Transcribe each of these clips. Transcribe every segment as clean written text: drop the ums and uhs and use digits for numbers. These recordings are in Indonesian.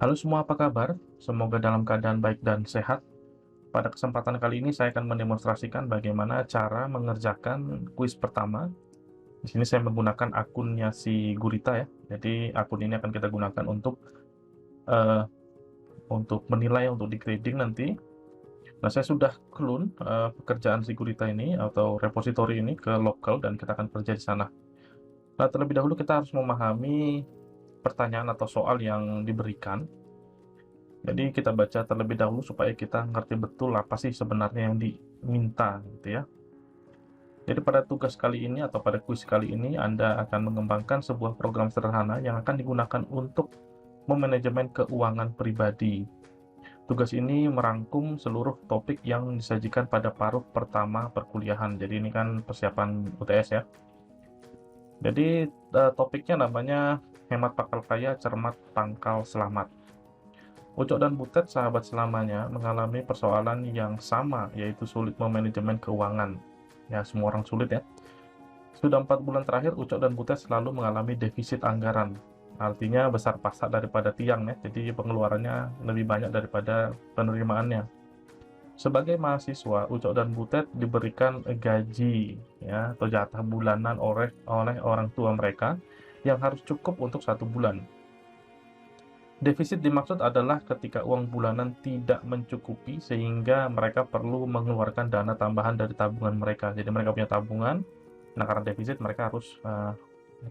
Halo semua, apa kabar? Semoga dalam keadaan baik dan sehat. Pada kesempatan kali ini saya akan mendemonstrasikan bagaimana cara mengerjakan kuis pertama. Di sini saya menggunakan akunnya si Gurita ya. Jadi akun ini akan kita gunakan eh, untuk menilai, untuk di grading nanti. Nah, saya sudah clone pekerjaan si Gurita ini atau repository ini ke local dan kita akan kerja di sana. Nah, terlebih dahulu kita harus memahami pertanyaan atau soal yang diberikan. Jadi kita baca terlebih dahulu supaya kita ngerti betul apa sih sebenarnya yang diminta gitu ya. Jadi pada tugas kali ini atau pada kuis kali ini Anda akan mengembangkan sebuah program sederhana yang akan digunakan untuk memanajemen keuangan pribadi. Tugas ini merangkum seluruh topik yang disajikan pada paruh pertama perkuliahan. Jadi ini kan persiapan UTS ya. Jadi topiknya namanya hemat pangkal kaya, cermat pangkal selamat. Ucok dan Butet, sahabat selamanya, mengalami persoalan yang sama, yaitu sulit memanajemen keuangan. Ya, semua orang sulit ya. Sudah 4 bulan terakhir, Ucok dan Butet selalu mengalami defisit anggaran. Artinya besar pasak daripada tiang ya, jadi pengeluarannya lebih banyak daripada penerimaannya. Sebagai mahasiswa, Ucok dan Butet diberikan gaji ya atau jatah bulanan oleh orang tua mereka yang harus cukup untuk 1 bulan. Defisit dimaksud adalah ketika uang bulanan tidak mencukupi sehingga mereka perlu mengeluarkan dana tambahan dari tabungan mereka. Jadi mereka punya tabungan, nah karena defisit mereka harus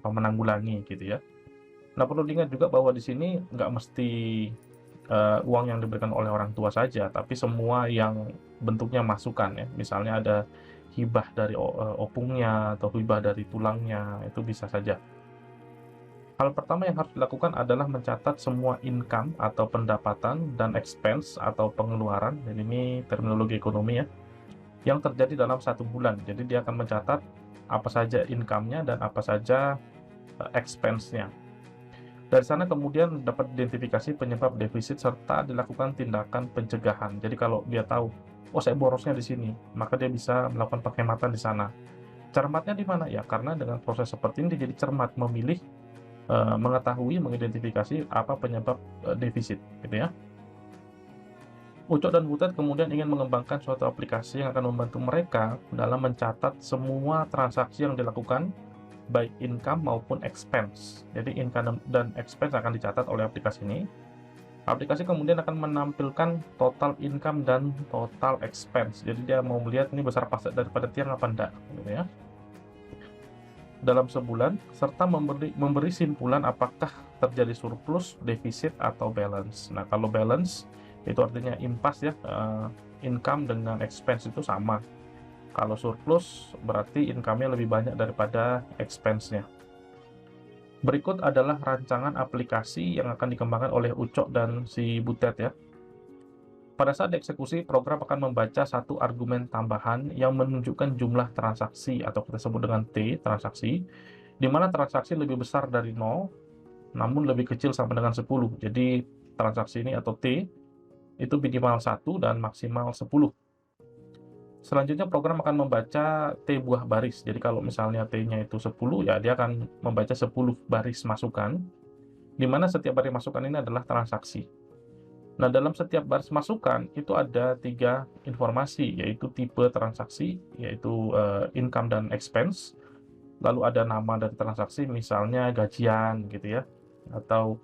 menanggulangi gitu ya. Nah perlu diingat juga bahwa di sini nggak mesti uang yang diberikan oleh orang tua saja, tapi semua yang bentuknya masukan ya. Misalnya ada hibah dari opungnya atau hibah dari tulangnya, itu bisa saja. Hal pertama yang harus dilakukan adalah mencatat semua income atau pendapatan dan expense atau pengeluaran. Jadi ini terminologi ekonomi ya, yang terjadi dalam 1 bulan. Jadi dia akan mencatat apa saja income-nya dan apa saja expense-nya. Dari sana kemudian dapat identifikasi penyebab defisit serta dilakukan tindakan pencegahan. Jadi kalau dia tahu, oh saya borosnya di sini, maka dia bisa melakukan penghematan di sana. Cermatnya di mana ya? Karena dengan proses seperti ini dia jadi cermat memilih, mengetahui, mengidentifikasi apa penyebab defisit, gitu ya. Ucok dan Butet kemudian ingin mengembangkan suatu aplikasi yang akan membantu mereka dalam mencatat semua transaksi yang dilakukan, baik income maupun expense. Jadi income dan expense akan dicatat oleh aplikasi ini. Aplikasi kemudian akan menampilkan total income dan total expense. Jadi dia mau melihat ini besar pasak daripada tiang apa enggak, gitu ya, dalam sebulan, serta memberi simpulan apakah terjadi surplus, defisit, atau balance. Nah, kalau balance itu artinya impas ya, income dengan expense itu sama. Kalau surplus berarti income-nya lebih banyak daripada expense-nya. Berikut adalah rancangan aplikasi yang akan dikembangkan oleh Ucok dan si Butet ya. Pada saat dieksekusi, program akan membaca satu argumen tambahan yang menunjukkan jumlah transaksi atau kita sebut dengan T, transaksi, di mana transaksi lebih besar dari 0, namun lebih kecil sama dengan 10. Jadi transaksi ini atau T itu minimal 1 dan maksimal 10. Selanjutnya program akan membaca T buah baris. Jadi kalau misalnya T-nya itu 10, ya dia akan membaca 10 baris masukan, di mana setiap baris masukan ini adalah transaksi. Nah, dalam setiap baris masukan itu ada 3 informasi, yaitu tipe transaksi, yaitu income dan expense, lalu ada nama dari transaksi, misalnya gajian gitu ya, atau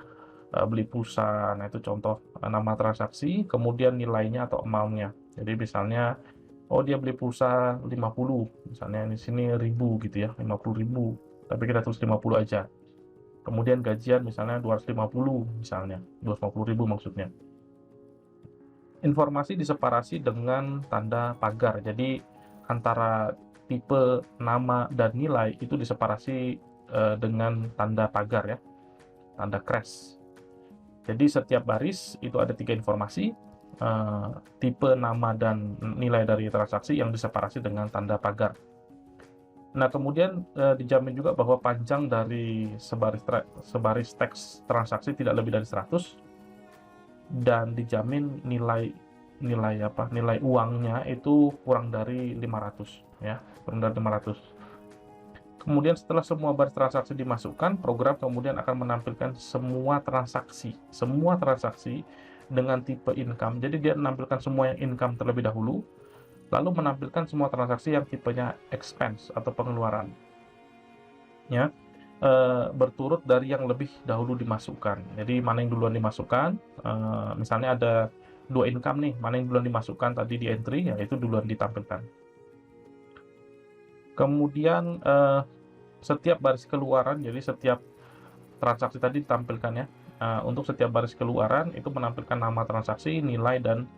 beli pulsa. Nah, itu contoh nama transaksi, kemudian nilainya atau amount-nya. Jadi misalnya, oh dia beli pulsa 50, misalnya di sini 1000 gitu ya, 50.000, tapi kita tulis 50 aja. Kemudian gajian misalnya 250 misalnya, 250.000 maksudnya. Informasi diseparasi dengan tanda pagar. Jadi antara tipe, nama, dan nilai itu diseparasi dengan tanda pagar ya, tanda crash. Jadi setiap baris itu ada 3 informasi, tipe, nama, dan nilai dari transaksi yang diseparasi dengan tanda pagar. Nah, kemudian dijamin juga bahwa panjang dari sebaris teks transaksi tidak lebih dari 100, dan dijamin nilai uangnya itu kurang dari 500 ya, kurang dari 500. Kemudian setelah semua baris transaksi dimasukkan, program kemudian akan menampilkan semua transaksi dengan tipe income. Jadi dia menampilkan semua yang income terlebih dahulu, lalu menampilkan semua transaksi yang tipenya expense atau pengeluaran. Ya, berturut dari yang lebih dahulu dimasukkan. Jadi mana yang duluan dimasukkan, misalnya ada 2 income nih, mana yang duluan dimasukkan tadi di entry, ya itu duluan ditampilkan. Kemudian setiap baris keluaran, jadi setiap transaksi tadi ditampilkan ya. Untuk setiap baris keluaran itu menampilkan nama transaksi, nilai dan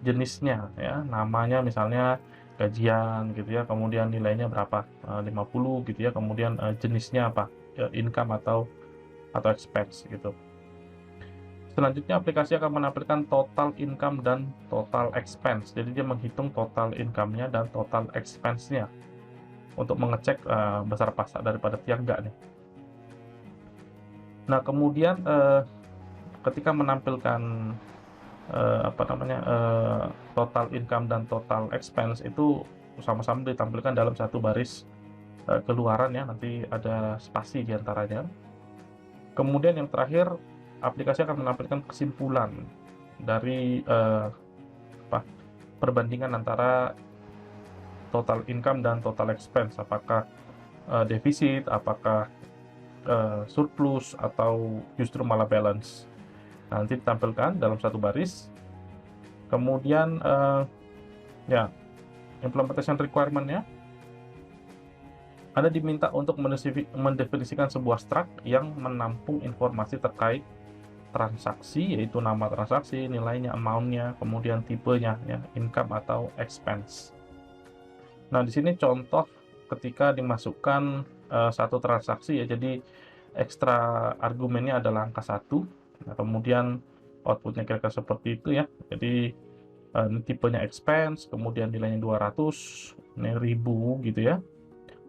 jenisnya ya. Namanya misalnya gajian gitu ya, kemudian nilainya berapa, 50 gitu ya, kemudian jenisnya apa, income atau expense gitu. Selanjutnya aplikasi akan menampilkan total income dan total expense. Jadi dia menghitung total income-nya dan total expense-nya untuk mengecek besar pasak daripada tiang enggak nih. Nah, kemudian ketika menampilkan total income dan total expense itu sama-sama ditampilkan dalam satu baris keluaran ya, nanti ada spasi di antaranya. Kemudian yang terakhir, aplikasi akan menampilkan kesimpulan dari perbandingan antara total income dan total expense, apakah defisit, apakah surplus, atau justru malah balance. Nanti ditampilkan dalam satu baris. Kemudian ya, implementation requirement-nya, Anda diminta untuk mendefinisikan sebuah struct yang menampung informasi terkait transaksi, yaitu nama transaksi, nilainya, amount-nya, kemudian tipenya, ya, income atau expense. Nah, di sini contoh ketika dimasukkan satu transaksi ya, jadi ekstra argumennya adalah angka 1, nah, kemudian outputnya kira-kira seperti itu ya. Jadi ini tipenya expense, kemudian nilainya 200, ini 1000 gitu ya.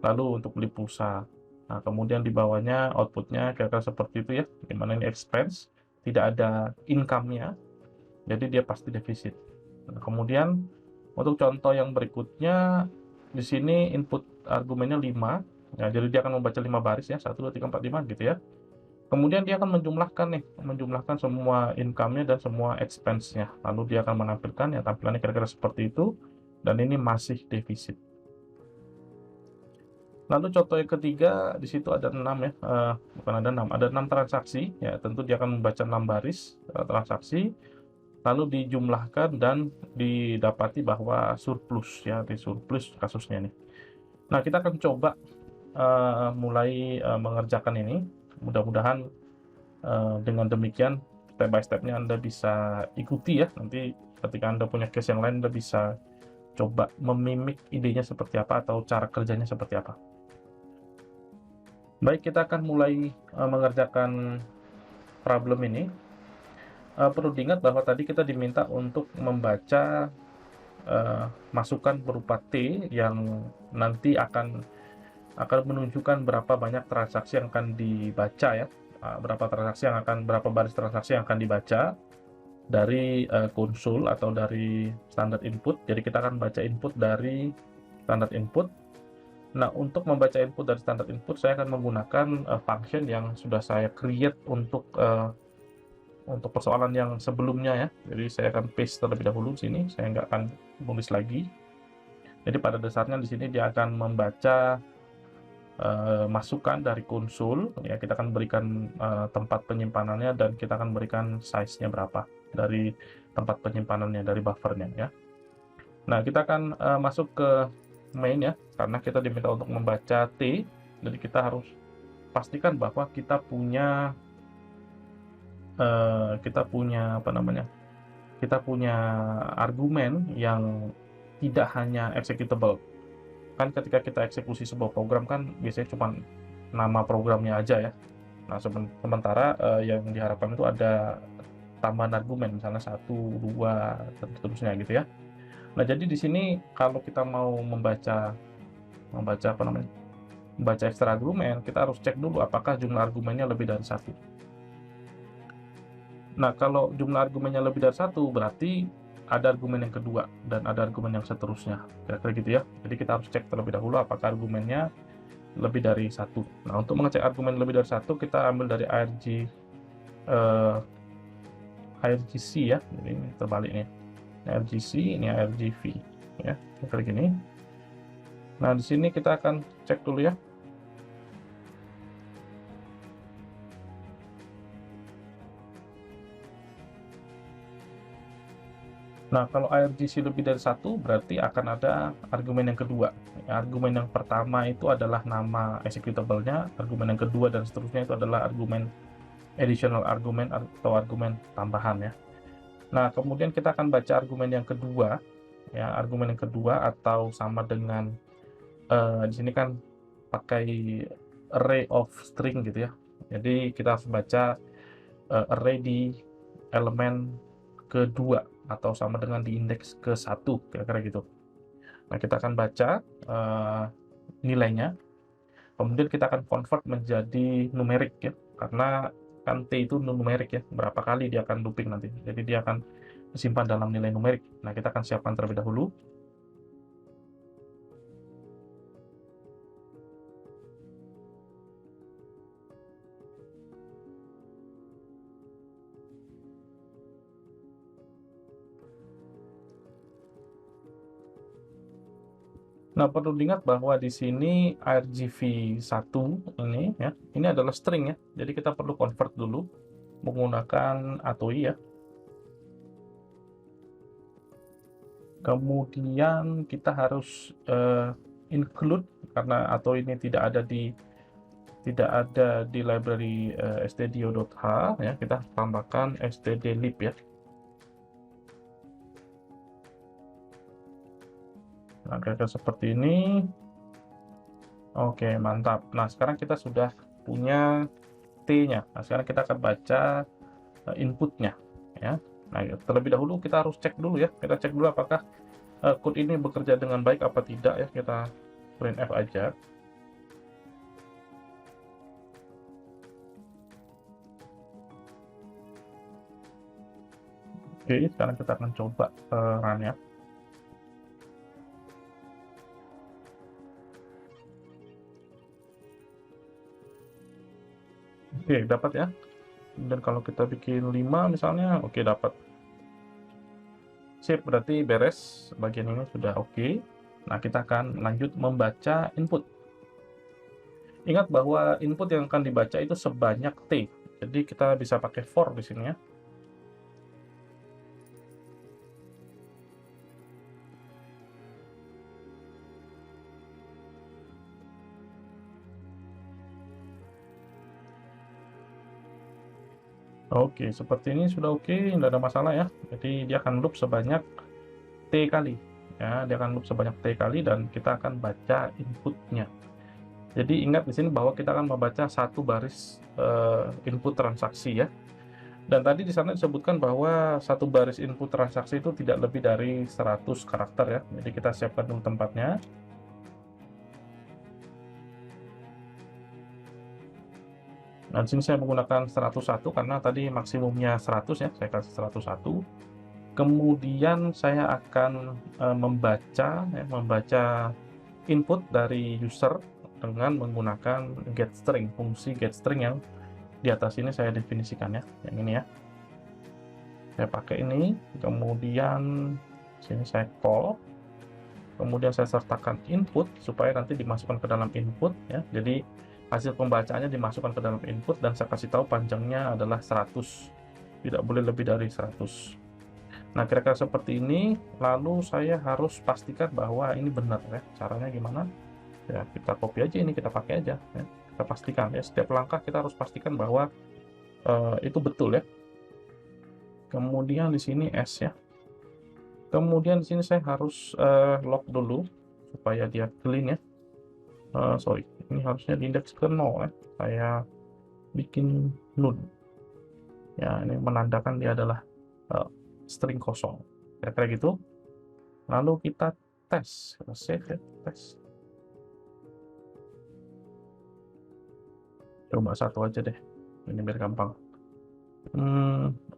Lalu untuk beli pulsa. Nah, kemudian di bawahnya outputnya kira-kira seperti itu ya, dimana ini expense, tidak ada income-nya, jadi dia pasti defisit. Nah, kemudian untuk contoh yang berikutnya, di sini input argumennya 5, ya, jadi dia akan membaca 5 baris ya, 1, 2, 3, 4, 5 gitu ya. Kemudian dia akan menjumlahkan semua income-nya dan semua expense-nya. Lalu dia akan menampilkan ya, tampilannya kira-kira seperti itu, dan ini masih defisit. Lalu contoh yang ketiga, di situ ada 6 ya, bukan ada 6, ada 6 transaksi, ya tentu dia akan membaca 6 baris transaksi, lalu dijumlahkan dan didapati bahwa surplus ya, di surplus kasusnya nih. Nah, kita akan coba mulai mengerjakan ini. Mudah-mudahan dengan demikian step by step-nya Anda bisa ikuti ya. Nanti ketika Anda punya case yang lain, Anda bisa coba memimik idenya seperti apa atau cara kerjanya seperti apa. Baik, kita akan mulai mengerjakan problem ini. Perlu diingat bahwa tadi kita diminta untuk membaca masukan berupa T yang nanti akan menunjukkan berapa banyak transaksi yang akan dibaca ya, berapa baris transaksi yang akan dibaca dari konsul atau dari standar input. Jadi kita akan baca input dari standar input. Nah, untuk membaca input dari standar input, saya akan menggunakan function yang sudah saya create untuk persoalan yang sebelumnya ya. Jadi saya akan paste terlebih dahulu di sini, saya nggak akan tulis lagi. Jadi pada dasarnya di sini dia akan membaca masukan dari konsul ya, kita akan berikan tempat penyimpanannya dan kita akan berikan size-nya berapa dari tempat penyimpanannya, dari buffernya ya. Nah, kita akan masuk ke main ya, karena kita diminta untuk membaca T, jadi kita harus pastikan bahwa kita punya argumen yang tidak hanya executable. Kan ketika kita eksekusi sebuah program kan biasanya cuma nama programnya aja ya. Nah, sementara yang diharapkan itu ada tambahan argumen, misalnya 1, 2, dan seterusnya gitu ya. Nah, jadi di sini kalau kita mau membaca ekstra argumen, kita harus cek dulu apakah jumlah argumennya lebih dari 1. Nah, kalau jumlah argumennya lebih dari 1, berarti ada argumen yang kedua dan ada argumen yang seterusnya, kira-kira gitu ya. Jadi kita harus cek terlebih dahulu apakah argumennya lebih dari satu. Nah, untuk mengecek argumen lebih dari satu, kita ambil dari eh, ARGC ya. Jadi ini terbalik nih. Ini ARGC, ini ARGV ya. Kita klik ini. Nah, di sini kita akan cek dulu ya. Nah, kalau ARGC lebih dari satu, berarti akan ada argumen yang kedua. Argumen yang pertama itu adalah nama executable-nya, argumen yang kedua dan seterusnya itu adalah argumen additional argumen atau argumen tambahan ya. Nah, kemudian kita akan baca argumen yang kedua, ya, argumen yang kedua atau sama dengan di sini kan pakai array of string gitu ya. Jadi kita harus baca array di elemen kedua atau sama dengan di indeks ke satu, kira-kira gitu. Nah, kita akan baca nilainya, kemudian kita akan convert menjadi numerik ya, karena kan T itu numerik ya, berapa kali dia akan looping nanti. Jadi dia akan disimpan dalam nilai numerik. Nah, kita akan siapkan terlebih dahulu. Nah, perlu diingat bahwa di sini argv1 ini ya, ini adalah string ya. Jadi kita perlu convert dulu menggunakan atoi ya. Kemudian kita harus include, karena atoi ini tidak ada di library stdio.h ya, kita tambahkan stdlib ya. Nah, kira-kira seperti ini. Oke, mantap. Nah, sekarang kita sudah punya T-nya. Nah, sekarang kita akan baca inputnya ya. Nah, terlebih dahulu kita harus cek dulu ya. Kita cek dulu apakah code ini bekerja dengan baik apa tidak ya. Kita printf aja. Oke, sekarang kita akan coba run ya. Oke, dapat ya. Dan kalau kita bikin 5 misalnya, oke, dapat. Sip, berarti beres. Bagian ini sudah oke. Nah, kita akan lanjut membaca input. Ingat bahwa input yang akan dibaca itu sebanyak T. Jadi kita bisa pakai for di sini ya. Oke, seperti ini sudah oke, tidak ada masalah ya. Jadi dia akan loop sebanyak T kali. Ya, dia akan loop sebanyak T kali dan kita akan baca inputnya. Jadi ingat di sini bahwa kita akan membaca satu baris input transaksi ya. Dan tadi di sana disebutkan bahwa satu baris input transaksi itu tidak lebih dari 100 karakter ya. Jadi kita siapkan dulu tempatnya. Nah, di sini saya menggunakan 101 karena tadi maksimumnya 100 ya. Saya kasih 101. Kemudian saya akan membaca input dari user dengan menggunakan getString, fungsi getString yang di atas ini saya definisikan ya, yang ini ya. Saya pakai ini, kemudian sini saya call, kemudian saya sertakan input supaya nanti dimasukkan ke dalam input ya. Jadi hasil pembacaannya dimasukkan ke dalam input dan saya kasih tahu panjangnya adalah 100, tidak boleh lebih dari 100. Nah, kira-kira seperti ini. Lalu saya harus pastikan bahwa ini benar ya. Caranya gimana? Ya, kita copy aja ini, kita pakai aja ya. Kita pastikan ya, setiap langkah kita harus pastikan bahwa itu betul ya. Kemudian di sini S ya. Kemudian di sini saya harus log dulu supaya dia clean ya. Sorry, ini harusnya di indeks ke 0 ya. Saya bikin null. Ya, ini menandakan dia adalah string kosong. Kira-kira gitu. Lalu kita tes, save ya, tes. Coba satu aja deh, ini biar gampang.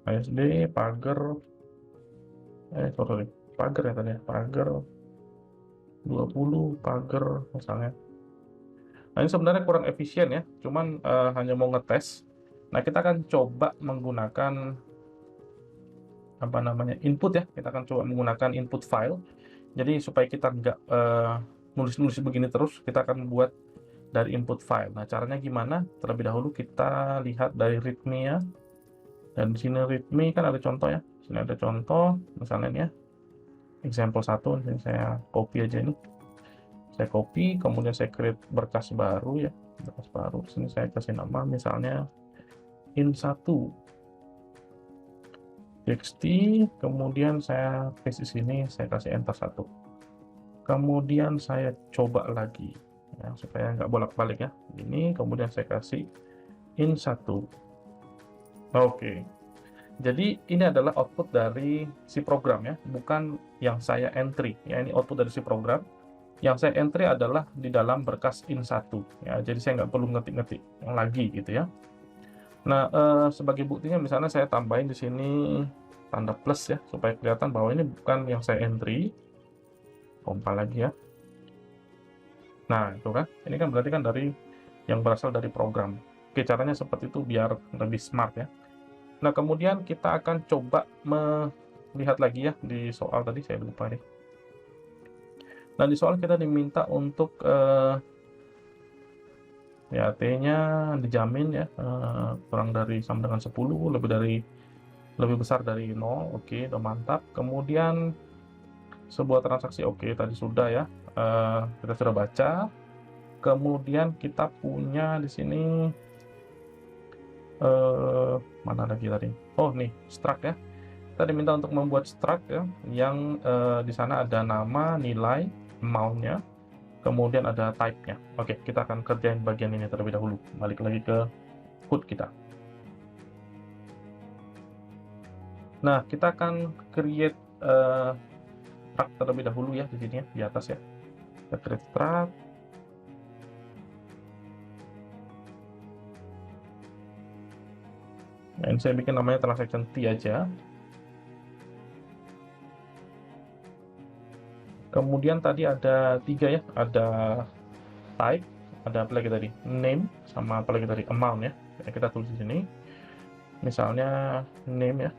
ASD pagar sorry, pagar ya tadi ya, pagar 20 pagar misalnya. Nah, ini sebenarnya kurang efisien ya, cuman hanya mau ngetes. Nah, kita akan coba menggunakan apa namanya, input ya, kita akan coba menggunakan input file. Jadi supaya kita nggak nulis-nulis begini terus, kita akan buat dari input file. Nah, caranya gimana? Terlebih dahulu kita lihat dari readme ya. Dan di sini readme kan ada contoh ya. Di sini ada contoh, misalnya ini ya, example 1, ini saya copy aja ini. Saya copy, kemudian saya create berkas baru ya, berkas baru. Di sini saya kasih nama misalnya in1 txt, kemudian saya paste di sini, saya kasih enter 1. Kemudian saya coba lagi ya, supaya nggak bolak-balik ya. Ini kemudian saya kasih in1. Oke. Jadi ini adalah output dari si program ya, bukan yang saya entry ya. Ini output dari si program. Yang saya entry adalah di dalam berkas in1 ya. Jadi saya nggak perlu ngetik-ngetik lagi gitu ya. Nah, sebagai buktinya misalnya saya tambahin di sini tanda plus ya, supaya kelihatan bahwa ini bukan yang saya entry. Compile lagi ya. Nah, itu kan, ini kan berarti kan dari yang berasal dari program. Oke, caranya seperti itu biar lebih smart ya. Nah, kemudian kita akan coba melihat lagi ya di soal tadi, saya lupa nih. Nah, di soal kita diminta untuk ya T-nya dijamin ya, kurang dari sama dengan 10, lebih besar dari 0, oke, udah mantap. Kemudian sebuah transaksi, oke, tadi sudah ya, kita sudah baca. Kemudian kita punya di sini mana lagi tadi? Oh, nih, struct ya. Kita diminta untuk membuat struct ya, yang di sana ada nama, nilai, amount-nya, kemudian ada type-nya. Oke, kita akan kerjain bagian ini terlebih dahulu. Balik lagi ke code kita. Nah, kita akan create struct terlebih dahulu ya di sini ya, di atas ya. Kita create struct. Nah, ini saya bikin namanya transaction T aja. Kemudian tadi ada 3 ya, ada type, ada apa lagi tadi? Name, sama apa lagi tadi? Amount ya. Nah, kita tulis di sini. Misalnya name ya.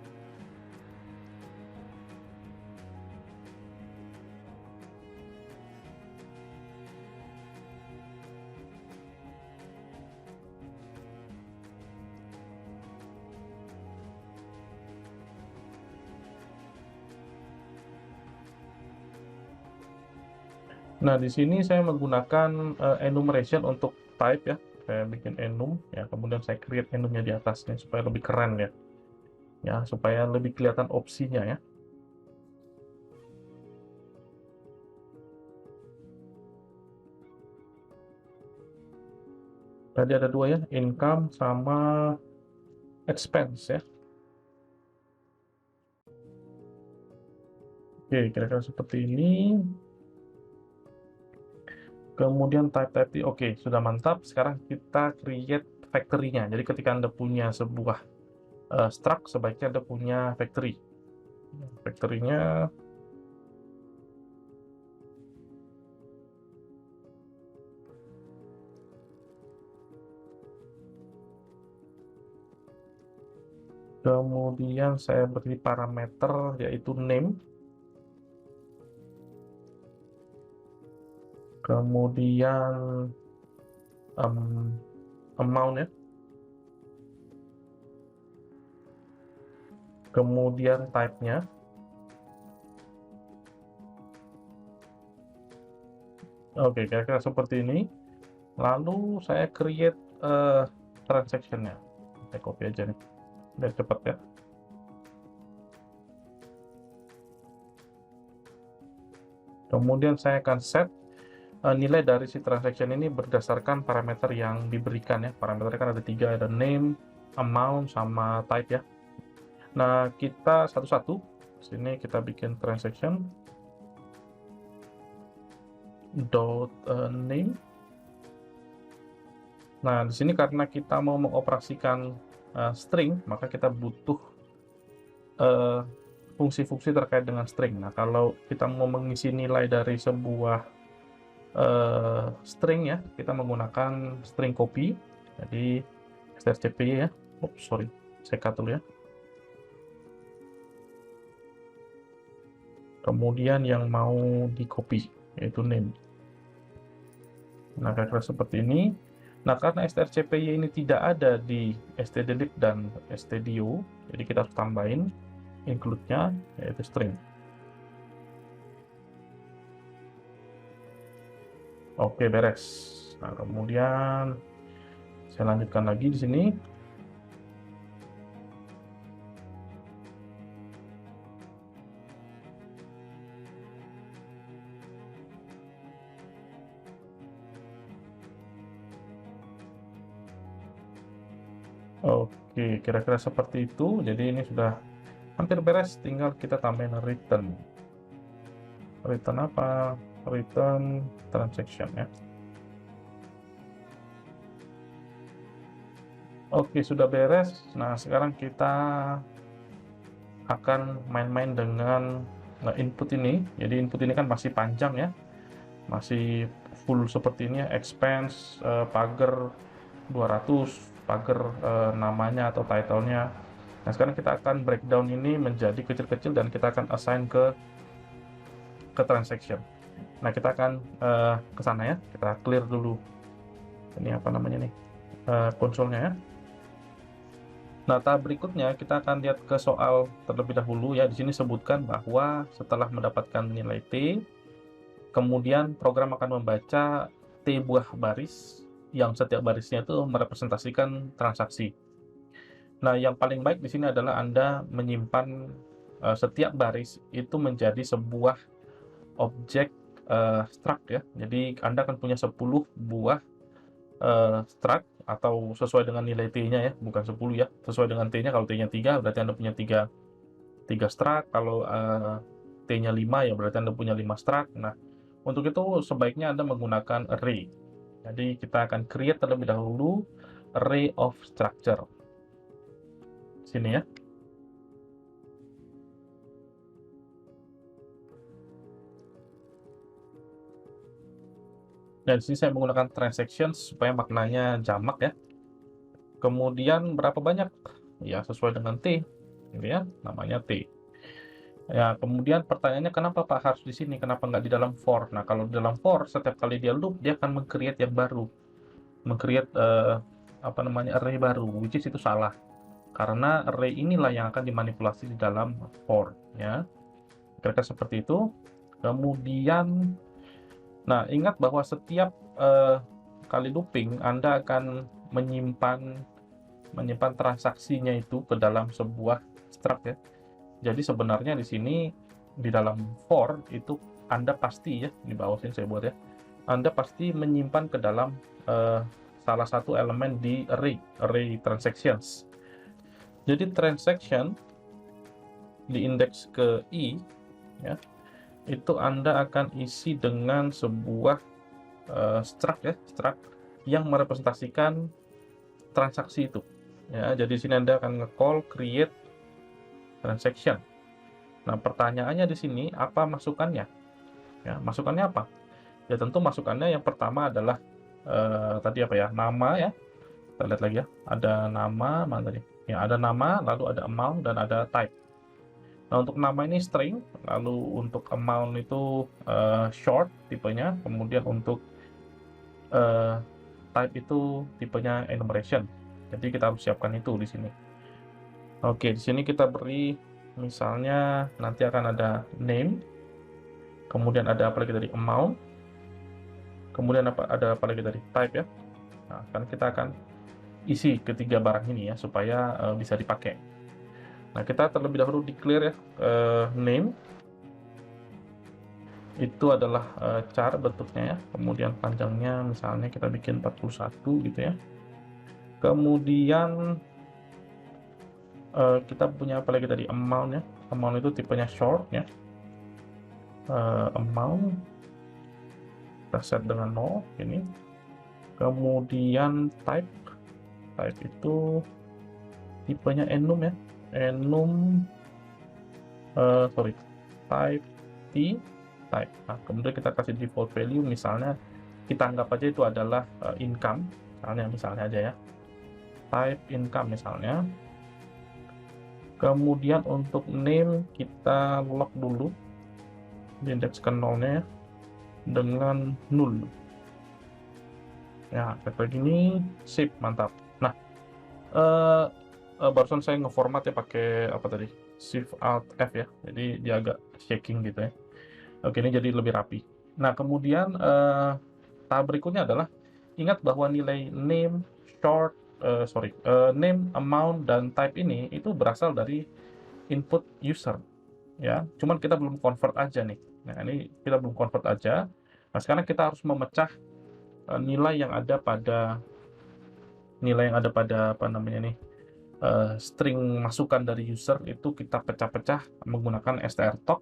Nah, di sini saya menggunakan enumeration untuk type ya. Saya bikin enum ya, kemudian saya create enumnya di atasnya supaya lebih keren ya. Ya, supaya lebih kelihatan opsinya ya. Tadi ada 2 ya, income sama expense ya. Oke, kira-kira seperti ini. Kemudian type oke, sudah mantap. Sekarang kita create factory-nya. Jadi ketika Anda punya sebuah struct, sebaiknya Anda punya factory. Factory-nya kemudian saya beri parameter yaitu name, kemudian amount ya, kemudian type-nya. Oke, kira-kira seperti ini. Lalu saya create transaction-nya. Saya copy aja nih, biar cepat ya. Kemudian saya akan set nilai dari si transaction ini berdasarkan parameter yang diberikan ya. Parameternya kan ada 3, ada name, amount, sama type ya. Nah, kita satu-satu. Sini kita bikin transaction dot name. Nah, di sini karena kita mau mengoperasikan string, maka kita butuh fungsi-fungsi terkait dengan string. Nah, kalau kita mau mengisi nilai dari sebuah string ya, kita menggunakan string copy. Jadi strcpy ya. Sorry, saya cut dulu ya. Kemudian yang mau di copy yaitu name. Nah, kira-kira seperti ini. Nah, karena strcpy ini tidak ada di stdelete dan stdio, jadi kita harus tambahin include-nya yaitu string. Oke, beres. Nah, kemudian saya lanjutkan lagi di sini. Oke, kira-kira seperti itu. Jadi ini sudah hampir beres, tinggal kita tambahin return. Return apa? Return transaction ya. Oke, sudah beres. Nah, sekarang kita akan main-main dengan input ini. Jadi input ini kan masih panjang ya, masih full seperti ini ya, expense, pagar 200, pagar namanya atau title-nya. Nah, sekarang kita akan breakdown ini menjadi kecil-kecil dan kita akan assign ke transaction. Nah, kita akan ke sana ya, kita clear dulu ini apa namanya nih, konsolnya ya. Nah, tahap berikutnya kita akan lihat ke soal terlebih dahulu ya. Di sini sebutkan bahwa setelah mendapatkan nilai T, kemudian program akan membaca T buah baris yang setiap barisnya itu merepresentasikan transaksi. Nah, yang paling baik di sini adalah Anda menyimpan setiap baris itu menjadi sebuah objek struct ya. Jadi Anda akan punya 10 buah struct atau sesuai dengan nilai T-nya ya, bukan 10 ya, sesuai dengan T-nya. Kalau T-nya 3 berarti Anda punya 3 struct, kalau T-nya 5 ya berarti Anda punya 5 struct. Nah, untuk itu sebaiknya Anda menggunakan array. Jadi kita akan create terlebih dahulu array of structure. Sini ya. Dan di sini saya menggunakan transactions supaya maknanya jamak ya. Kemudian berapa banyak? Ya, sesuai dengan T. Gitu ya, namanya T. Ya, kemudian pertanyaannya kenapa Pak harus di sini? Kenapa nggak di dalam for? Nah, kalau di dalam for, setiap kali dia loop, dia akan meng-create yang baru. Meng-create apa namanya, array baru, which is itu salah. Karena array inilah yang akan dimanipulasi di dalam for. Ya, kira-kira seperti itu. Kemudian, nah ingat bahwa setiap kali looping, Anda akan menyimpan transaksinya itu ke dalam sebuah struct ya. Jadi sebenarnya di sini di dalam for itu Anda pasti ya, di bawah sini saya buat ya, Anda pasti menyimpan ke dalam salah satu elemen di array transactions. Jadi transaction di indeks ke i ya, itu Anda akan isi dengan sebuah struct ya, struct yang merepresentasikan transaksi itu ya. Jadi di sini Anda akan nge-call create transaction. Nah, pertanyaannya di sini apa masukannya? Ya, masukannya apa? Ya tentu masukannya yang pertama adalah tadi apa ya? Nama ya. Kita lihat lagi ya. Ada nama, mana tadi? Ya, ada nama, lalu ada amount dan ada type. Nah, untuk nama ini string, lalu untuk amount itu short tipenya, kemudian untuk type itu tipenya enumeration. Jadi kita harus siapkan itu di sini. Oke, di sini kita beri misalnya nanti akan ada name, kemudian ada apa lagi tadi, amount, kemudian ada apa lagi tadi, type ya. Nah, kan kita akan isi ketiga barang ini ya supaya bisa dipakai. Nah, kita terlebih dahulu declare ya name itu adalah char bentuknya ya, kemudian panjangnya misalnya kita bikin 41 gitu ya. Kemudian kita punya apa lagi tadi, amount ya. Amount itu tipenya short ya. Amount kita set dengan 0 ini. Kemudian type itu tipenya enum ya. Enum sorry, type t, type. Nah, kemudian kita kasih default value, misalnya kita anggap aja itu adalah income, misalnya aja ya, type income misalnya. Kemudian untuk name kita lock dulu, diindekskan nolnya dengan null. Ya, kayak gini, sip, mantap. Nah, barusan saya ngeformat ya pakai apa tadi? Shift Alt F ya. Jadi dia agak shaking gitu ya. Oke, ini jadi lebih rapi. Nah, kemudian tahap berikutnya adalah ingat bahwa nilai name, name, amount, dan type ini itu berasal dari input user ya. Cuman kita belum convert aja nih. Nah, ini kita belum convert aja. Nah, sekarang kita harus memecah nilai yang ada pada apa namanya nih, string masukan dari user itu kita pecah-pecah menggunakan strtalk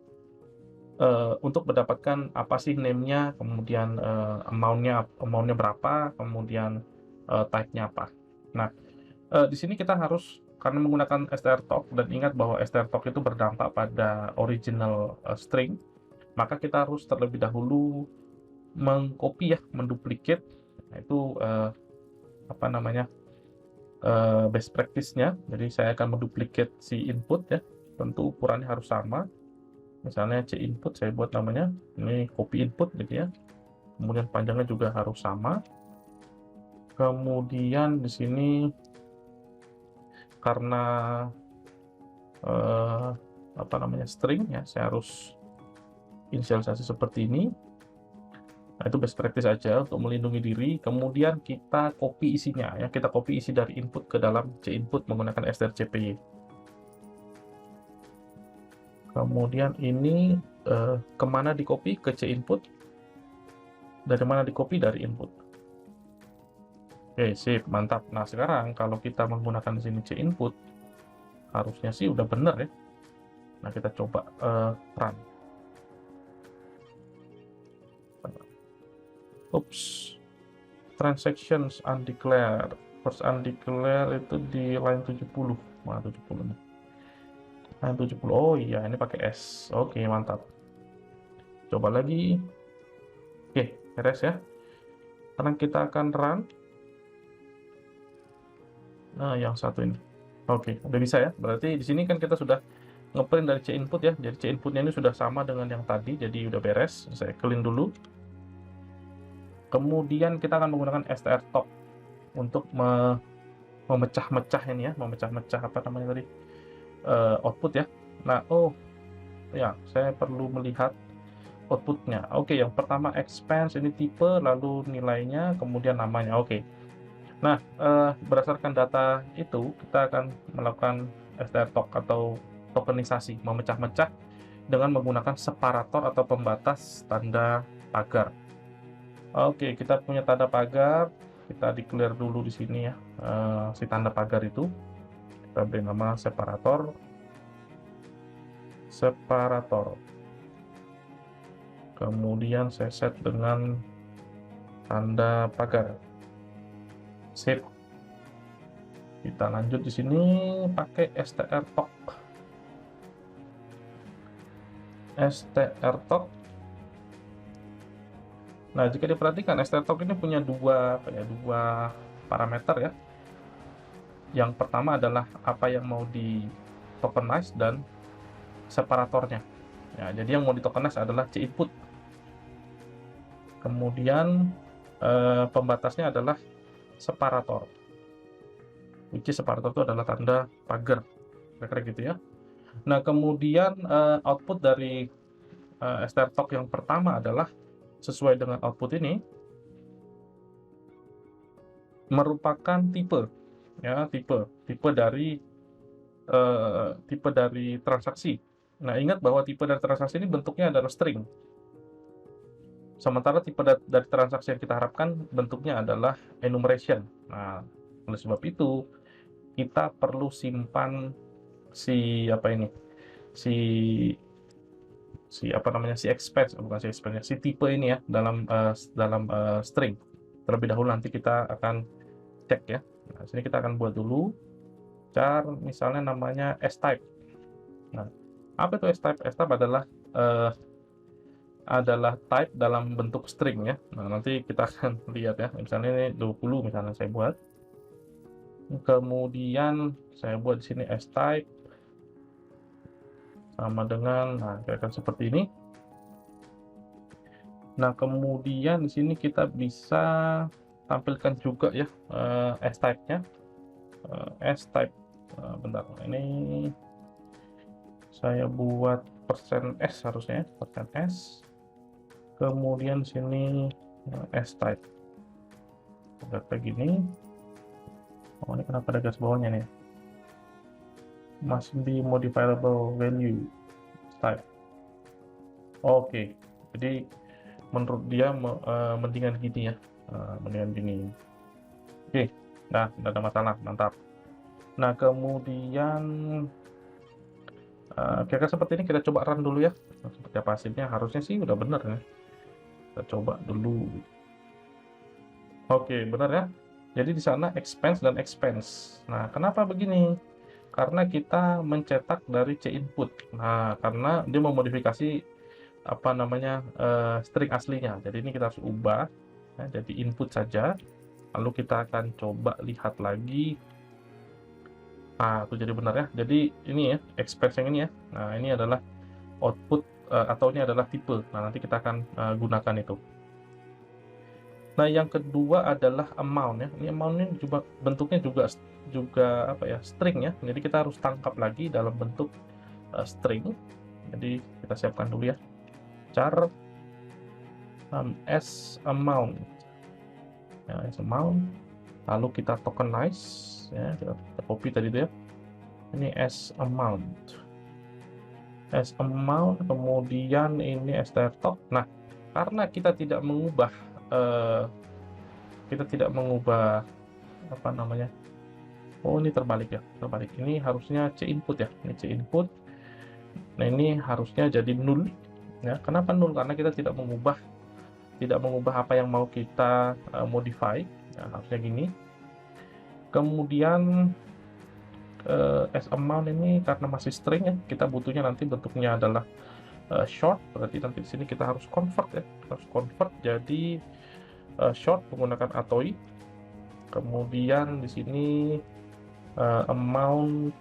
untuk mendapatkan apa sih name-nya, kemudian amount-nya berapa, kemudian type-nya apa. Nah, di sini kita harus, karena menggunakan strtalk, dan ingat bahwa strtalk itu berdampak pada original string, maka kita harus terlebih dahulu mengcopy ya, menduplikat. Nah, itu apa namanya, best practice-nya. Jadi saya akan menduplikat si input ya, tentu ukurannya harus sama. Misalnya C input saya buat namanya, ini copy input gitu ya. Kemudian panjangnya juga harus sama. Kemudian di sini karena apa namanya, string ya, saya harus inisialisasi seperti ini. Nah, itu best practice aja untuk melindungi diri. Kemudian kita copy isinya ya, kita copy isi dari input ke dalam C input menggunakan strcpy. Kemudian ini kemana di copy? Ke C input. Dari mana di copy? Dari input. Oke, sip, mantap. Nah, sekarang kalau kita menggunakan di sini C input, harusnya sih udah bener ya. Nah, kita coba run. Oops, transactions undeclared. First undeclared itu di line 70. Mana 70 nih? Line 70. Oh iya, ini pakai S. Oke, mantap. Coba lagi. Oke, beres ya. Sekarang kita akan run. Nah, yang satu ini. Oke, udah bisa ya. Berarti di sini kan kita sudah ngeprint dari C input ya. Jadi C inputnya ini sudah sama dengan yang tadi, jadi udah beres. Saya clean dulu. Kemudian kita akan menggunakan strtalk untuk memecah-mecah ini ya, memecah-mecah apa namanya tadi, output ya. Nah, oh ya, saya perlu melihat outputnya. Oke, yang pertama expense, ini tipe, lalu nilainya, kemudian namanya. Oke. Nah, berdasarkan data itu, kita akan melakukan strtalk atau tokenisasi, memecah-mecah dengan menggunakan separator atau pembatas tanda pagar. Oke, kita punya tanda pagar, kita declare dulu di sini ya, si tanda pagar itu. Kita beri nama separator. Kemudian saya set dengan tanda pagar. Sip. Kita lanjut di sini pakai strtalk. Nah, jika diperhatikan strtalk ini punya dua parameter ya. Yang pertama adalah apa yang mau di tokenize dan separatornya. Ya, jadi yang mau di tokenize adalah C input. Kemudian pembatasnya adalah separator. Which is separator itu adalah tanda pagar, kira-kira gitu ya. Nah, kemudian output dari strtalk yang pertama adalah sesuai dengan output ini merupakan tipe ya, tipe dari transaksi. Nah, ingat bahwa tipe dari transaksi ini bentuknya adalah string. Sementara tipe dari transaksi yang kita harapkan bentuknya adalah enumeration. Nah, oleh sebab itu kita perlu simpan si expense, bukan si expense, si tipe ini ya dalam string. Terlebih dahulu nanti kita akan cek ya. Nah, sini kita akan buat dulu char, misalnya namanya S-type. Nah, apa itu S-type? S-type adalah adalah type dalam bentuk string ya. Nah, nanti kita akan lihat ya. Misalnya ini 20 misalnya saya buat. Kemudian saya buat di sini s type sama dengan, nah, kira-kira seperti ini. Nah, kemudian di sini kita bisa tampilkan juga ya s type-nya. S type, bentar, ini saya buat %s harusnya, %s. Kemudian sini s type. Kayak gini. Oh, ini kenapa ada garis bawahnya nih? Must be modifiable value type. Oke, jadi menurut dia mendingan gini ya, mendingan gini. Oke, nah tidak ada masalah, mantap. Nah, kemudian kira-kira seperti ini, kita coba run dulu ya. Seperti apa hasilnya, harusnya sih udah bener ya. Kita coba dulu. Oke, benar ya. Jadi di sana expense dan expense. Nah, kenapa begini? Karena kita mencetak dari C input. Nah, karena dia memodifikasi apa namanya string aslinya. Jadi ini kita harus ubah ya, jadi input saja. Lalu kita akan coba lihat lagi. Nah, itu jadi benar ya. Jadi ini ya, expense yang ini ya. Nah, ini adalah output atau ini adalah tipe. Nah, nanti kita akan gunakan itu. Nah, yang kedua adalah amount ya. Ini amount ini juga bentuknya juga apa ya, string ya. Jadi kita harus tangkap lagi dalam bentuk string. Jadi kita siapkan dulu ya. Char s amount. Ya, s amount. Lalu kita tokenize ya, kita copy tadi itu ya. Ini s amount. S amount, kemudian ini start. Nah, karena kita tidak mengubah apa namanya, oh ini terbalik ya, terbalik. Ini harusnya C input ya, ini C input. Nah, ini harusnya jadi null ya. Kenapa null? Karena kita tidak mengubah apa yang mau kita modify ya, harusnya gini. Kemudian s amount ini karena masih string ya, kita butuhnya nanti bentuknya adalah short, berarti nanti di sini kita harus convert ya, harus convert jadi short menggunakan atoi. Kemudian di sini amount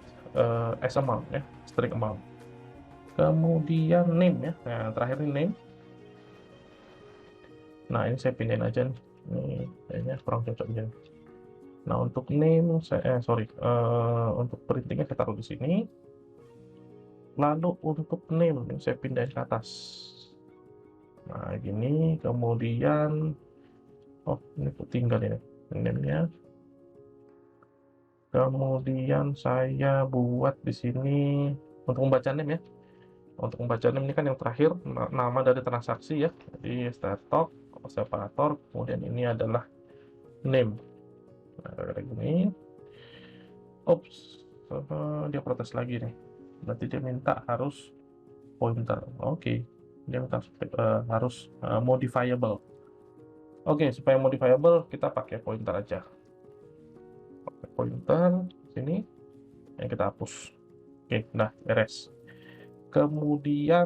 s amount ya, string amount. Kemudian name ya, nah terakhir ini name. Nah, ini saya pindahin aja nih, ini kayaknya kurang cocok aja. Nah, untuk name saya untuk printingnya saya taruh di sini. Lalu untuk name ini saya pindahin ke atas. Nah, gini. Kemudian oh, ini tinggal ini name-nya. Kemudian saya buat di sini untuk membaca name ya. Untuk membaca name ini kan yang terakhir nama dari transaksi ya. Jadi start separator, kemudian ini adalah name. Nah, kayak gini. Oops, dia protes lagi nih. Berarti dia minta harus pointer. Oke, dia minta harus modifiable. Oke, supaya modifiable kita pakai pointer aja. Pakai pointer sini, yang kita hapus. Oke, nah beres. Kemudian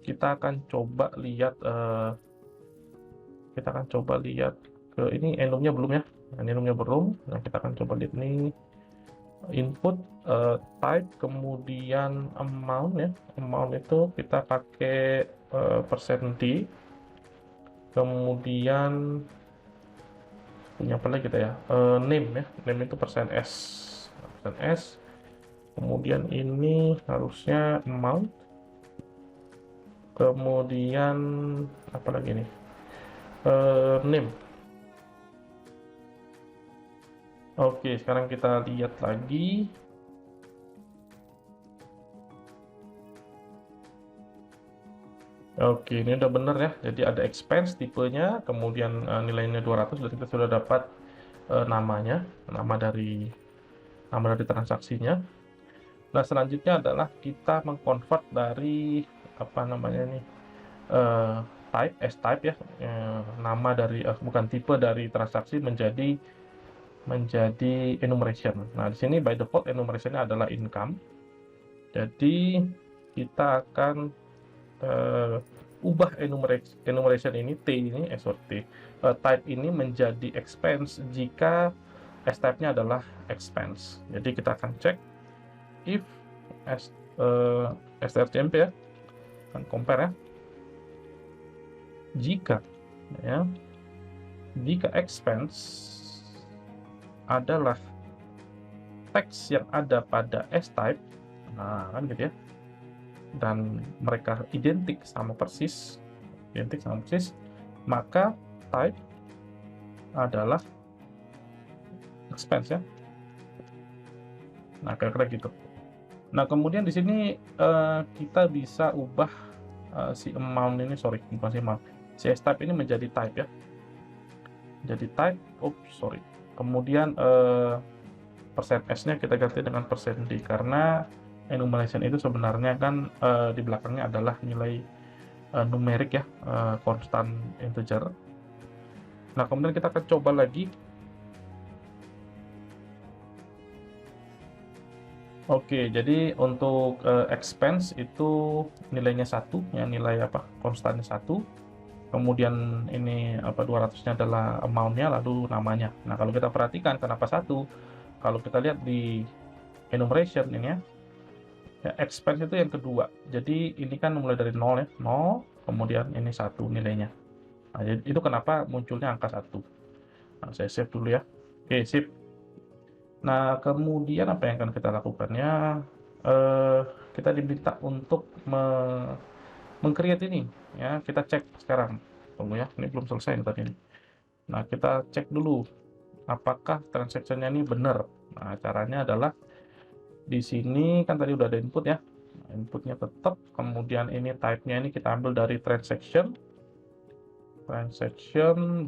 kita akan coba lihat ke ini enumnya belum ya. Nah, enumnya belum. Nah, kita akan coba lihat ini input type, kemudian amount ya. Amount itu kita pakai %d. Kemudian punya apa lagi kita ya, name ya. Name itu %s. Kemudian ini harusnya amount. Kemudian apa lagi nih, name. Oke, sekarang kita lihat lagi. Oke, ini udah bener ya. Jadi ada expense tipenya, kemudian nilainya 200, dan kita sudah dapat namanya, nama dari transaksinya. Nah, selanjutnya adalah kita mengconvert dari apa namanya nih, type, s type ya, nama dari bukan tipe dari transaksi menjadi enumeration. Nah, di sini by default enumeration-nya adalah income. Jadi kita akan ubah enumeration ini, type ini menjadi expense jika S-type-nya adalah expense. Jadi kita akan cek if strcmp ya, akan compare ya. Jika expense adalah teks yang ada pada S-type, nah kan gitu ya, dan mereka identik sama persis, maka type adalah expense ya. Nah, kira-kira gitu. Nah, kemudian di sini kita bisa ubah si amount ini, bukan si amount, si S-type ini menjadi type ya. Jadi type, kemudian persen S-nya kita ganti dengan persen D, karena enumeration itu sebenarnya kan di belakangnya adalah nilai numerik ya, constant integer. Nah, kemudian kita akan coba lagi. Oke, jadi untuk expense itu nilainya 1, ya, nilai konstannya 1. Kemudian ini 200-nya adalah amount-nya, lalu namanya. Nah, kalau kita perhatikan kenapa 1? Kalau kita lihat di enumeration ini ya, expense itu yang kedua. Jadi ini kan mulai dari 0 ya, 0, kemudian ini 1 nilainya. Nah, jadi itu kenapa munculnya angka 1. Nah, saya save dulu ya. Oke, sip. Nah, kemudian apa yang akan kita lakukannya? Kita diminta untuk meng-create ini ya. Kita cek sekarang. Tunggu ya, ini belum selesai nih tadi ini. Nah, kita cek dulu apakah transaction-nya ini benar. Nah, caranya adalah di sini kan tadi udah ada input ya. Nah, inputnya tetap, kemudian ini type-nya ini kita ambil dari transaction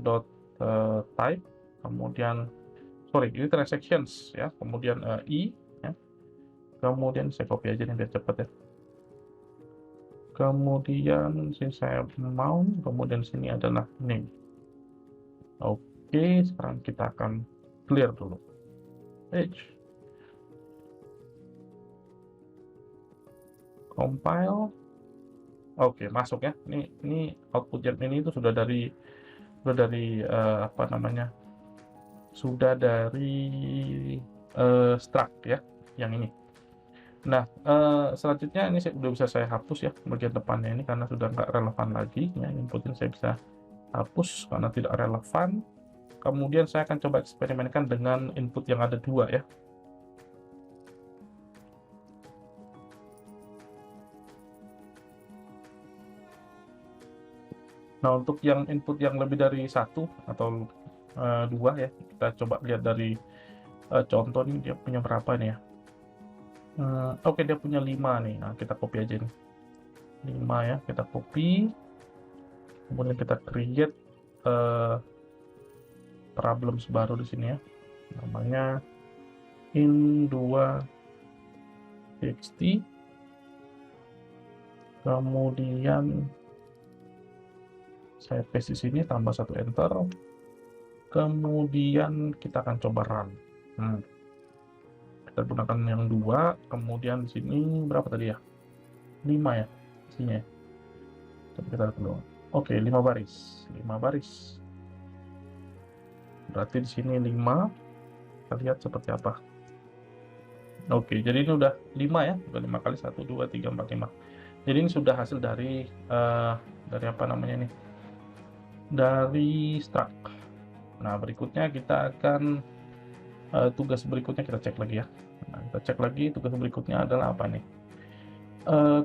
dot type, kemudian ini transactions ya, kemudian i ya. Kemudian saya copy aja nih biar cepet ya. Kemudian sini saya mau, kemudian sini adalah name. Oke, sekarang kita akan clear dulu page, compile. Oke, masuk ya. Ini output Gemini itu sudah dari struct ya, yang ini. Nah, selanjutnya ini udah bisa saya hapus ya bagian depannya ini karena sudah nggak relevan lagi ya. Inputnya saya bisa hapus karena tidak relevan. Kemudian saya akan coba eksperimenkan dengan input yang ada 2 ya. Nah, untuk yang input yang lebih dari 1 atau 2 ya, kita coba lihat dari contoh nih dia punya berapa nih ya. Oke, dia punya 5 nih. Nah, kita copy aja nih. 5 ya, kita copy. Kemudian kita create problems baru di sini ya. Namanya in2txt. Kemudian saya paste di sini, tambah 1 enter. Kemudian kita akan coba run. Kita gunakan yang 2, kemudian di sini berapa tadi ya? 5 ya isinya. Coba kita lihat dulu. Oke, 5 baris. Berarti di sini 5. Kita lihat seperti apa. Oke, jadi ini udah 5 ya. Udah 5 kali 1 2 3 4 5. Jadi ini sudah hasil dari apa namanya nih? Dari struct. Nah, berikutnya kita akan tugas berikutnya kita cek lagi ya. Nah, kita cek lagi tugas berikutnya adalah apa nih?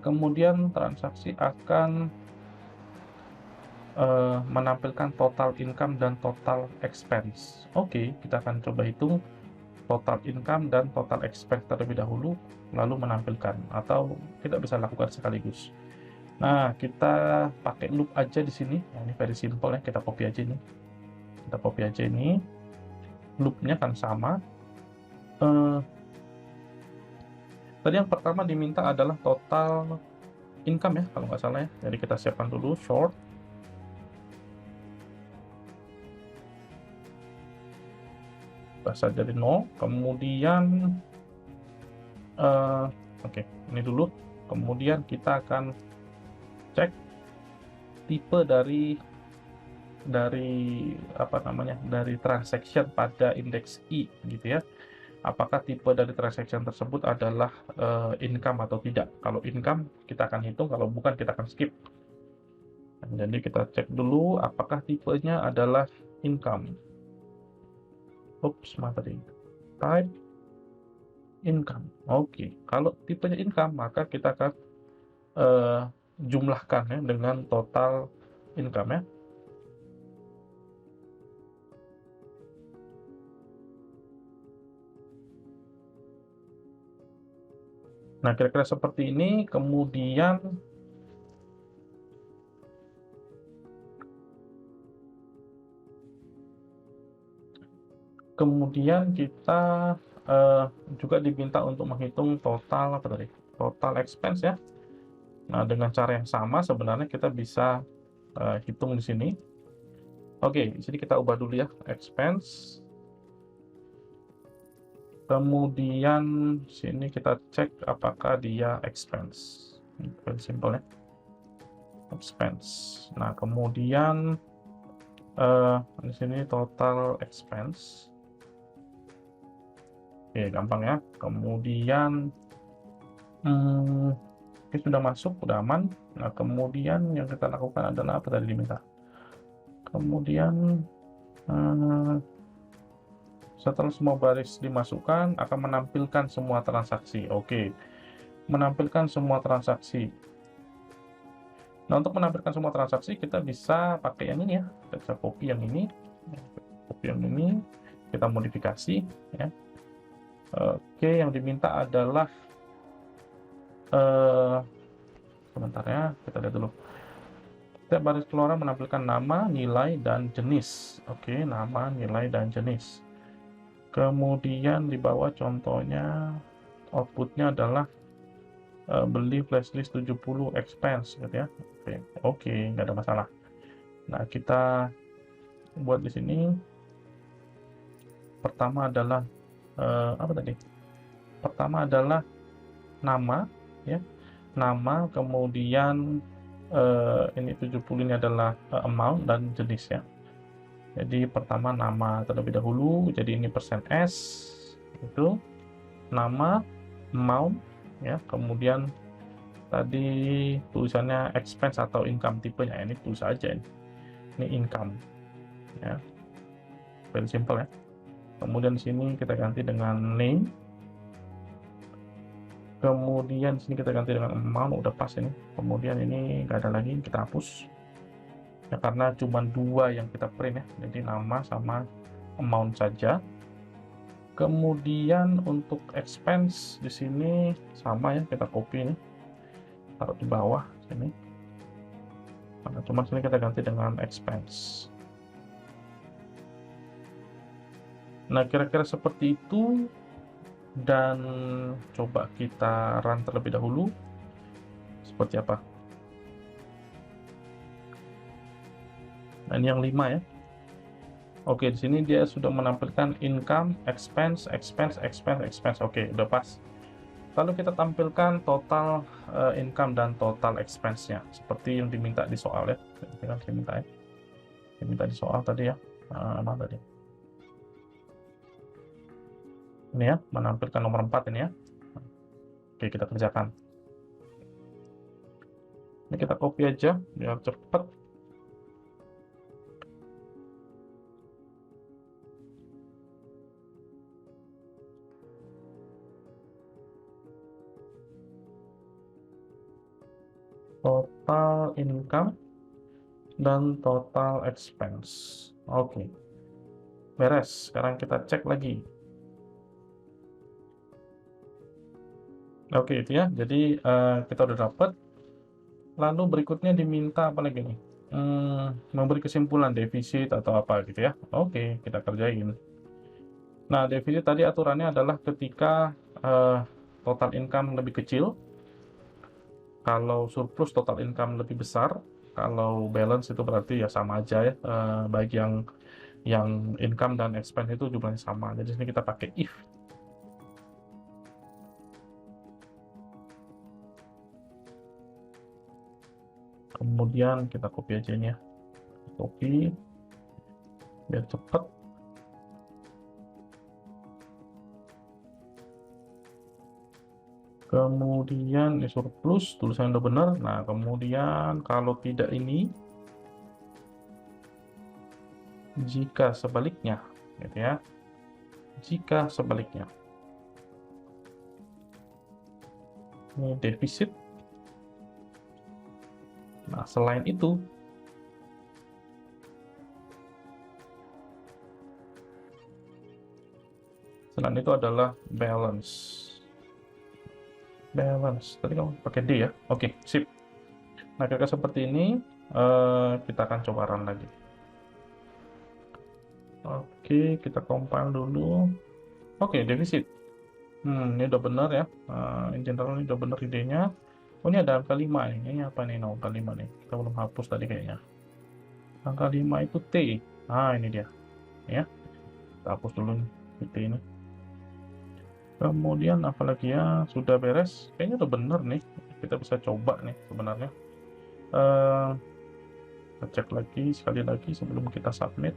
Kemudian transaksi akan menampilkan total income dan total expense. Oke, kita akan coba hitung total income dan total expense terlebih dahulu, lalu menampilkan, atau kita bisa lakukan sekaligus. Nah, kita pakai loop aja di sini. Nah, ini very simple ya, kita copy aja ini. Loopnya kan sama. Tadi yang pertama diminta adalah total income ya, kalau nggak salah ya. Jadi kita siapkan dulu short. Bahasa dari 0. Kemudian oke, ini dulu. Kemudian kita akan cek tipe dari transaction pada indeks I gitu ya. Apakah tipe dari transaction tersebut adalah income atau tidak. Kalau income kita akan hitung, kalau bukan kita akan skip. Jadi kita cek dulu apakah tipenya adalah income. Oops, tadi type income. Oke, kalau tipenya income maka kita akan jumlahkan ya dengan total income ya. Nah, kira-kira seperti ini. Kemudian kita juga diminta untuk menghitung total total expense ya. Nah, dengan cara yang sama sebenarnya kita bisa hitung di sini. Oke, di sini kita ubah dulu ya expense. Kemudian sini kita cek apakah dia expense. Very simple ya. Expense. Nah, kemudian di sini total expense. Oke, gampang ya. Kemudian oke, sudah masuk, sudah aman. Nah, kemudian yang kita lakukan adalah apa tadi diminta. Kemudian setelah semua baris dimasukkan, akan menampilkan semua transaksi. Oke, menampilkan semua transaksi. Nah, untuk menampilkan semua transaksi, kita bisa pakai yang ini ya. Kita bisa copy yang ini. Copy yang ini, kita modifikasi. Ya. Oke, yang diminta adalah sebentar ya, kita lihat dulu. Setiap baris keluaran menampilkan nama, nilai, dan jenis. Oke, nama, nilai, dan jenis. Kemudian di bawah contohnya outputnya adalah beli flashdisk 70 expense gitu ya. Oke, nggak ada masalah. Nah, kita buat di sini. Pertama adalah apa tadi? Pertama adalah nama ya. Nama, kemudian ini 70 ini adalah amount dan jenis ya. Jadi pertama nama terlebih dahulu, jadi ini %s itu nama, amount ya, kemudian tadi tulisannya expense atau income tipenya, ini tulis aja ini income ya, very simple ya. Kemudian di sini kita ganti dengan name. Kemudian di sini kita ganti dengan amount, udah pas ini. Kemudian ini nggak ada lagi, kita hapus. Ya, karena cuma dua yang kita print ya, jadi nama sama amount saja. Kemudian untuk expense di sini sama ya, kita copy ini, taruh di bawah sini. Nah, cuma sini kita ganti dengan expense. Nah, kira-kira seperti itu. Dan coba kita run terlebih dahulu. Seperti apa? Nah, ini yang 5 ya. Oke, di sini dia sudah menampilkan income, expense, expense, expense, expense. Oke, udah pas. Lalu kita tampilkan total income dan total expense-nya seperti yang diminta di soal ya. Diminta di soal tadi ya. Mana tadi? Ini ya, menampilkan nomor 4 ini ya. Oke, kita kerjakan. Ini kita copy aja biar cepat. Total income dan total expense. Oke. Beres. Sekarang kita cek lagi. Oke, itu ya. Jadi kita udah dapat. Lalu berikutnya diminta apa lagi nih? Memberi kesimpulan defisit atau apa gitu ya. Oke, kita kerjain. Nah, defisit tadi aturannya adalah ketika total income lebih kecil, kalau surplus total income lebih besar, kalau balance itu berarti ya sama aja ya, baik yang income dan expense itu jumlahnya sama. Jadi sini kita pakai if. Kemudian kita copy aja ini ya, copy biar cepat. Kemudian surplus, tulisannya udah benar. Nah, kemudian kalau tidak ini, jika sebaliknya, gitu ya. Jika sebaliknya, ini defisit. Nah, selain itu, adalah balance. Balance. Tadi kamu pakai D ya? Oke, sip. Nah, kira-kira seperti ini. Kita akan coba run lagi. Oke, kita compile dulu. Oke, defisit. Ini udah benar ya. In general ini udah benar idenya. Oh, ini ada angka 5 nih. Ini apa nih? No, angka 5 nih. Kita belum hapus tadi kayaknya. Angka 5 itu T. Nah, ini dia. Ya. Kita hapus dulu nih, T ini. Kemudian apalagi ya, sudah beres. Kayaknya udah bener nih. Kita bisa coba nih sebenarnya. Kita cek lagi sekali lagi sebelum kita submit.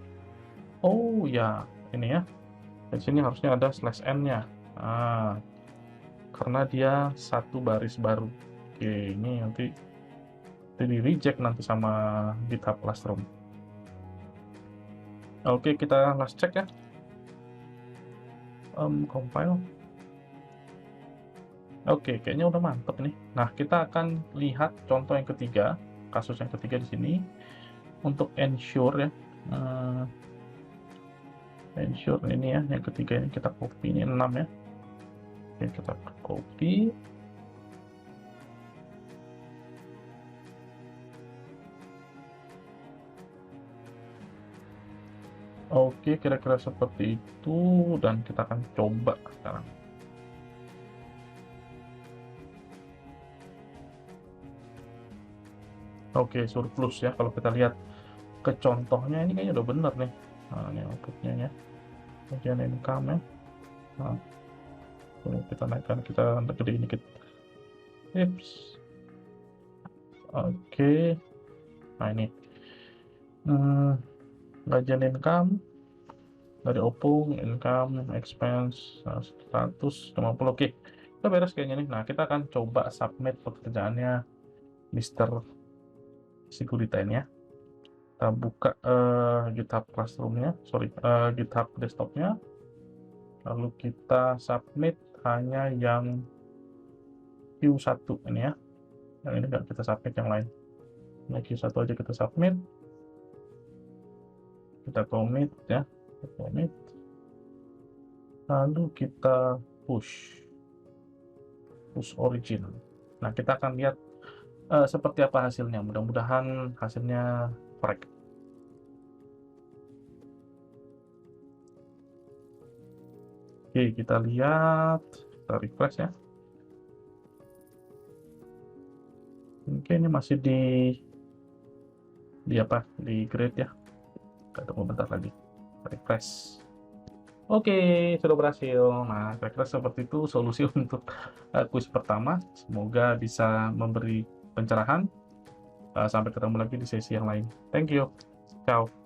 Oh ya, ini ya. Di sini harusnya ada /n-nya. Karena dia satu baris baru. Oke, ini nanti di reject nanti sama GitHub Classroom. Oke, kita last check ya. Compile. Oke, kayaknya udah mantep nih. Nah, kita akan lihat contoh yang ketiga, kasus yang ketiga di sini. Untuk ensure ya. Ensure ini ya, yang ketiga ini kita copy, ini 6 ya. Oke, kita copy. Oke, kira-kira seperti itu, dan kita akan coba sekarang. Oke, surplus ya, kalau kita lihat ke contohnya ini kayaknya udah bener nih. Nah, ini outputnya ya. Kemudian income ya. Nah, kita naikkan, kita gedein dikit. Ips. Oke. Nah, ini. Gajian income dari opung, income, expense, 150. Oke, kita beres kayaknya nih. Nah, kita akan coba submit pekerjaannya Mr. Security ya. Kita buka GitHub Classroom-nya, GitHub desktop-nya. Lalu kita submit hanya yang Q1 ini ya. Yang ini nggak kita submit yang lain. Yang Q1 aja kita submit. Kita commit ya. Kita commit. Lalu kita push origin. Nah, kita akan lihat seperti apa hasilnya. Mudah-mudahan hasilnya correct. Oke, kita lihat, kita refresh ya. Oke, ini masih di grade ya. Kita tunggu bentar lagi. Refresh. Oke, sudah berhasil. Nah, kira-kira seperti itu solusi untuk kuis pertama. Semoga bisa memberi pencerahan. Sampai ketemu lagi di sesi yang lain. Thank you. Ciao.